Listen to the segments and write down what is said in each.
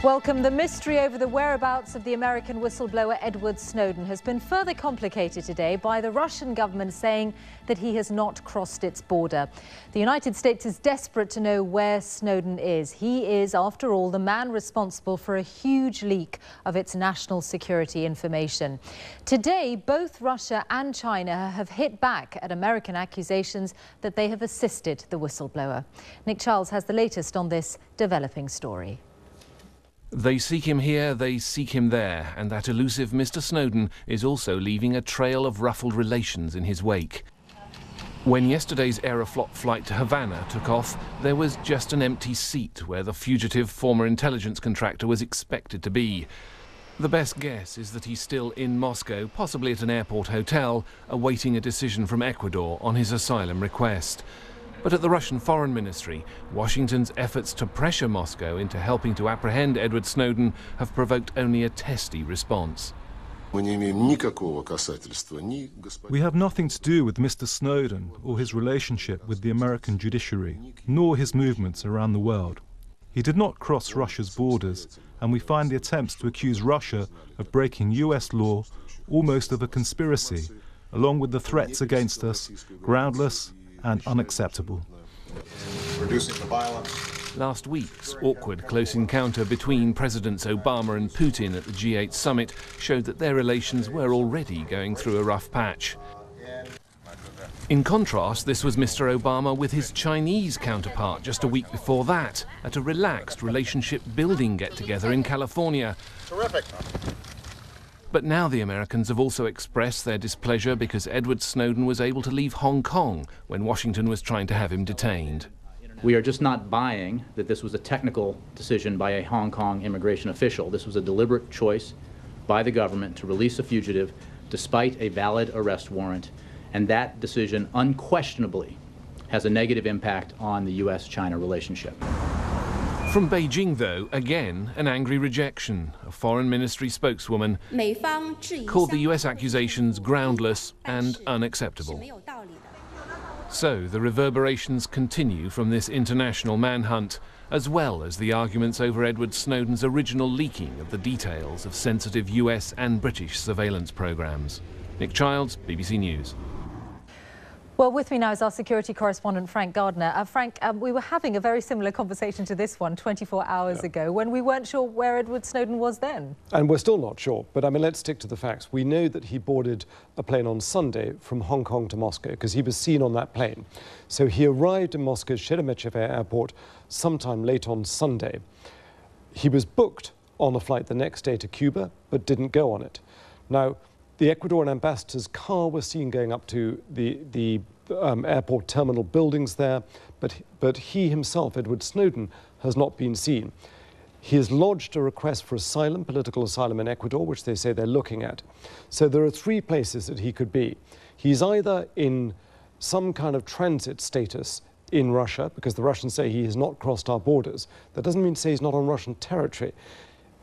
Welcome. The mystery over the whereabouts of the American whistleblower Edward Snowden has been further complicated today by the Russian government saying that he has not crossed its border. The United States is desperate to know where Snowden is. He is, after all, the man responsible for a huge leak of its national security information. Today, both Russia and China have hit back at American accusations that they have assisted the whistleblower. Nick Charles has the latest on this developing story. They seek him here, they seek him there, and that elusive Mr. Snowden is also leaving a trail of ruffled relations in his wake. When yesterday's Aeroflot flight to Havana took off, there was just an empty seat where the fugitive former intelligence contractor was expected to be. The best guess is that he's still in Moscow, possibly at an airport hotel, awaiting a decision from Ecuador on his asylum request. But at the Russian Foreign Ministry, Washington's efforts to pressure Moscow into helping to apprehend Edward Snowden have provoked only a testy response. We have nothing to do with Mr. Snowden or his relationship with the American judiciary, nor his movements around the world. He did not cross Russia's borders, and we find the attempts to accuse Russia of breaking US law almost of a conspiracy, along with the threats against us, groundless and unacceptable. Last week's awkward close encounter between Presidents Obama and Putin at the G8 summit showed that their relations were already going through a rough patch. In contrast, this was Mr. Obama with his Chinese counterpart just a week before that at a relaxed relationship-building get-together in California. Terrific. But now the Americans have also expressed their displeasure because Edward Snowden was able to leave Hong Kong when Washington was trying to have him detained. We are just not buying that this was a technical decision by a Hong Kong immigration official. This was a deliberate choice by the government to release a fugitive despite a valid arrest warrant, and that decision unquestionably has a negative impact on the U.S.-China relationship. From Beijing, though, again, an angry rejection. A foreign ministry spokeswoman called the US accusations groundless and unacceptable. So the reverberations continue from this international manhunt, as well as the arguments over Edward Snowden's original leaking of the details of sensitive US and British surveillance programs. Nick Childs, BBC News. Well, with me now is our security correspondent, Frank Gardner. Frank, we were having a very similar conversation to this one 24 hours ago when we weren't sure where Edward Snowden was then. And we're still not sure, but I mean, let's stick to the facts. We know that he boarded a plane on Sunday from Hong Kong to Moscow because he was seen on that plane. So he arrived in Moscow's Sheremetyevo airport sometime late on Sunday. He was booked on a flight the next day to Cuba, but didn't go on it. Now, the Ecuadorian ambassador's car was seen going up to the airport terminal buildings there, but he himself, Edward Snowden, has not been seen. He has lodged a request for asylum, political asylum in Ecuador, which they say they're looking at. So there are three places that he could be. He's either in some kind of transit status in Russia, because the Russians say he has not crossed our borders. That doesn't mean to say he's not on Russian territory.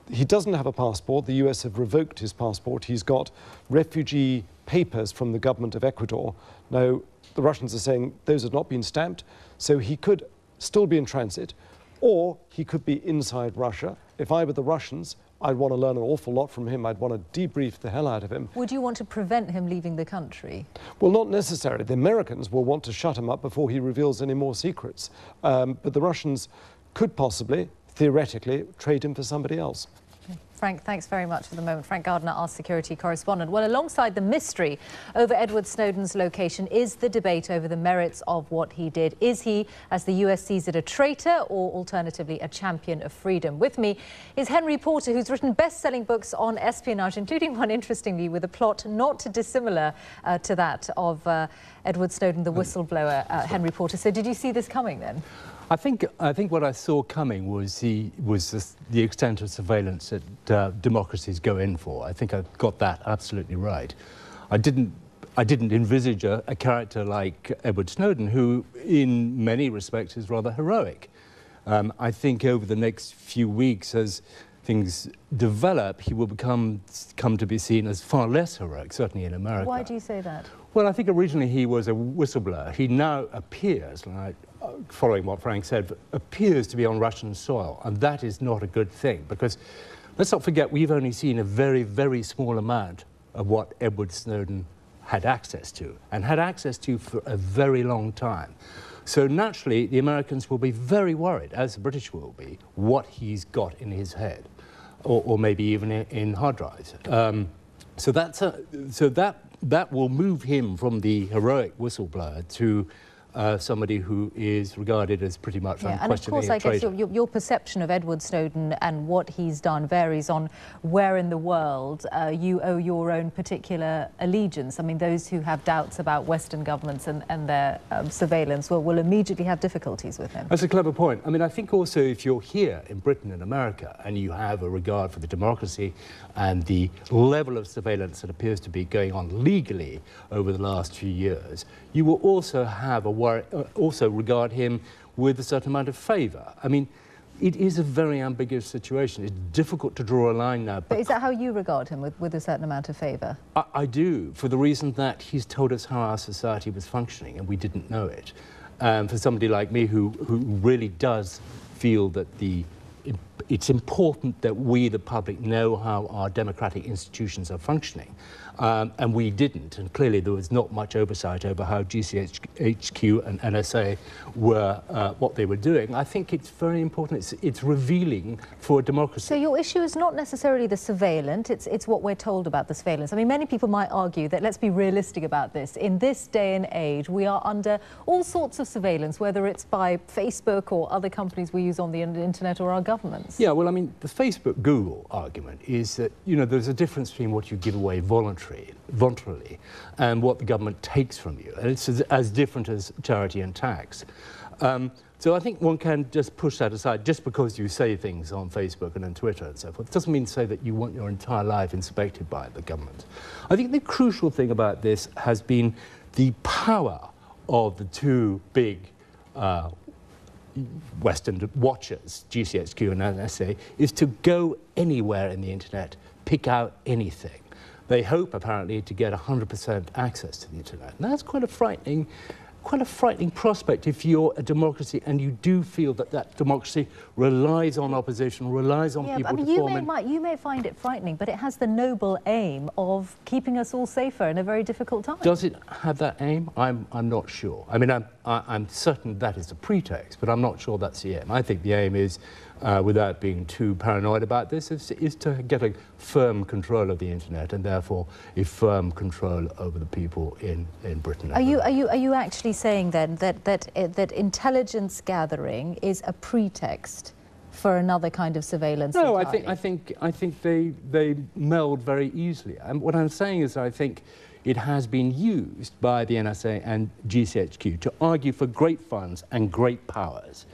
He doesn't have a passport. The US have revoked his passport. He's got refugee papers from the government of Ecuador. Now, the Russians are saying those have not been stamped, so he could still be in transit, or he could be inside Russia. If I were the Russians, I'd want to learn an awful lot from him. I'd want to debrief the hell out of him. Would you want to prevent him leaving the country? Well, not necessarily. The Americans will want to shut him up before he reveals any more secrets. But the Russians could possibly, theoretically, trade him for somebody else. Frank, thanks very much for the moment. Frank Gardner, our security correspondent. Well, alongside the mystery over Edward Snowden's location is the debate over the merits of what he did. Is he, as the US sees it, a traitor or alternatively a champion of freedom? With me is Henry Porter, who's written best-selling books on espionage, including one, interestingly, with a plot not dissimilar to that of Edward Snowden, the whistleblower. Henry Porter. So did you see this coming then? I think what I saw coming was the extent of surveillance that democracies go in for. I think I got that absolutely right. I didn't envisage a character like Edward Snowden, who in many respects is rather heroic. I think over the next few weeks, as things develop, he will come to be seen as far less heroic, certainly in America. Why do you say that? Well, I think originally he was a whistleblower. He now appears like following what Frank said, appears to be on Russian soil, and that is not a good thing, because let's not forget we've only seen a very, very small amount of what Edward Snowden had access to, and had access to for a very long time. So naturally, the Americans will be very worried, as the British will be, what he's got in his head, or maybe even in hard drives. So that will move him from the heroic whistleblower to somebody who is regarded as pretty much unquestionably and of course, I guess your perception of Edward Snowden and what he's done varies on where in the world you owe your own particular allegiance. I mean, those who have doubts about Western governments and their surveillance will immediately have difficulties with him. That's a clever point. I mean, I think also if you're here in Britain and America and you have a regard for the democracy and the level of surveillance that appears to be going on legally over the last few years, you will also have a also regard him with a certain amount of favour. I mean, it is a very ambiguous situation. It's difficult to draw a line now. But is that how you regard him, with a certain amount of favour? I do, for the reason that he's told us how our society was functioning and we didn't know it. For somebody like me who really does feel that it's important that we, the public, know how our democratic institutions are functioning. And we didn't, and clearly there was not much oversight over how GCHQ and NSA were, what they were doing. I think it's very important. It's revealing for democracy. So your issue is not necessarily the surveillance, it's what we're told about the surveillance. I mean, many people might argue that, let's be realistic about this, in this day and age we are under all sorts of surveillance, whether it's by Facebook or other companies we use on the internet or our governments. Yeah, well, I mean, the Facebook-Google argument is that, you know, there's a difference between what you give away voluntarily and what the government takes from you. And it's as different as charity and tax. So I think one can just push that aside. Just because you say things on Facebook and on Twitter and so forth, it doesn't mean to say that you want your entire life inspected by the government. I think the crucial thing about this has been the power of the two big Western watchers, GCHQ and NSA, is to go anywhere in the internet, pick out anything. They hope, apparently, to get 100% access to the internet. And that's quite a frightening prospect if you're a democracy and you do feel that that democracy relies on opposition, relies on people to form... You may find it frightening, but it has the noble aim of keeping us all safer in a very difficult time. Does it have that aim? I'm not sure. I mean, I'm certain that is a pretext, but I'm not sure that's the aim. I think the aim is, without being too paranoid about this, is to get a firm control of the internet and therefore a firm control over the people in Britain. Are you actually saying then that intelligence gathering is a pretext for another kind of surveillance? No, entirely? I think they meld very easily. And what I'm saying is, I think it has been used by the NSA and GCHQ to argue for great funds and great powers.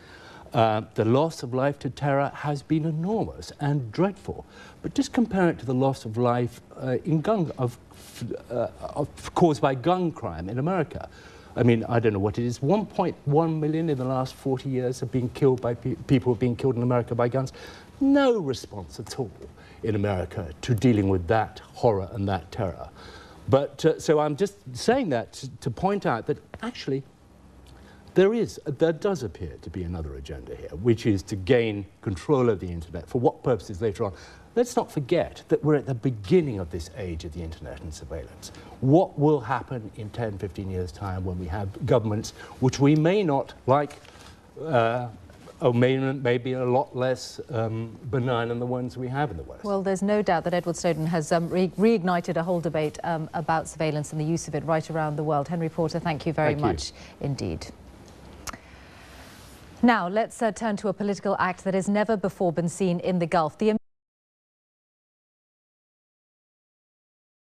The loss of life to terror has been enormous and dreadful, but just compare it to the loss of life caused by gun crime in America. I mean, I don't know what it is, 1.1 million in the last 40 years have been killed by people being killed in America by guns. No response at all in America to dealing with that horror and that terror. But so I'm just saying that to point out that actually there does appear to be another agenda here, which is to gain control of the internet. For what purposes later on? Let's not forget that we're at the beginning of this age of the internet and surveillance. What will happen in 10, 15 years' time when we have governments which we may not like, or may be a lot less benign than the ones we have in the West? Well, there's no doubt that Edward Snowden has reignited a whole debate about surveillance and the use of it right around the world. Henry Porter, thank you very much indeed. Now, let's turn to a political act that has never before been seen in the Gulf.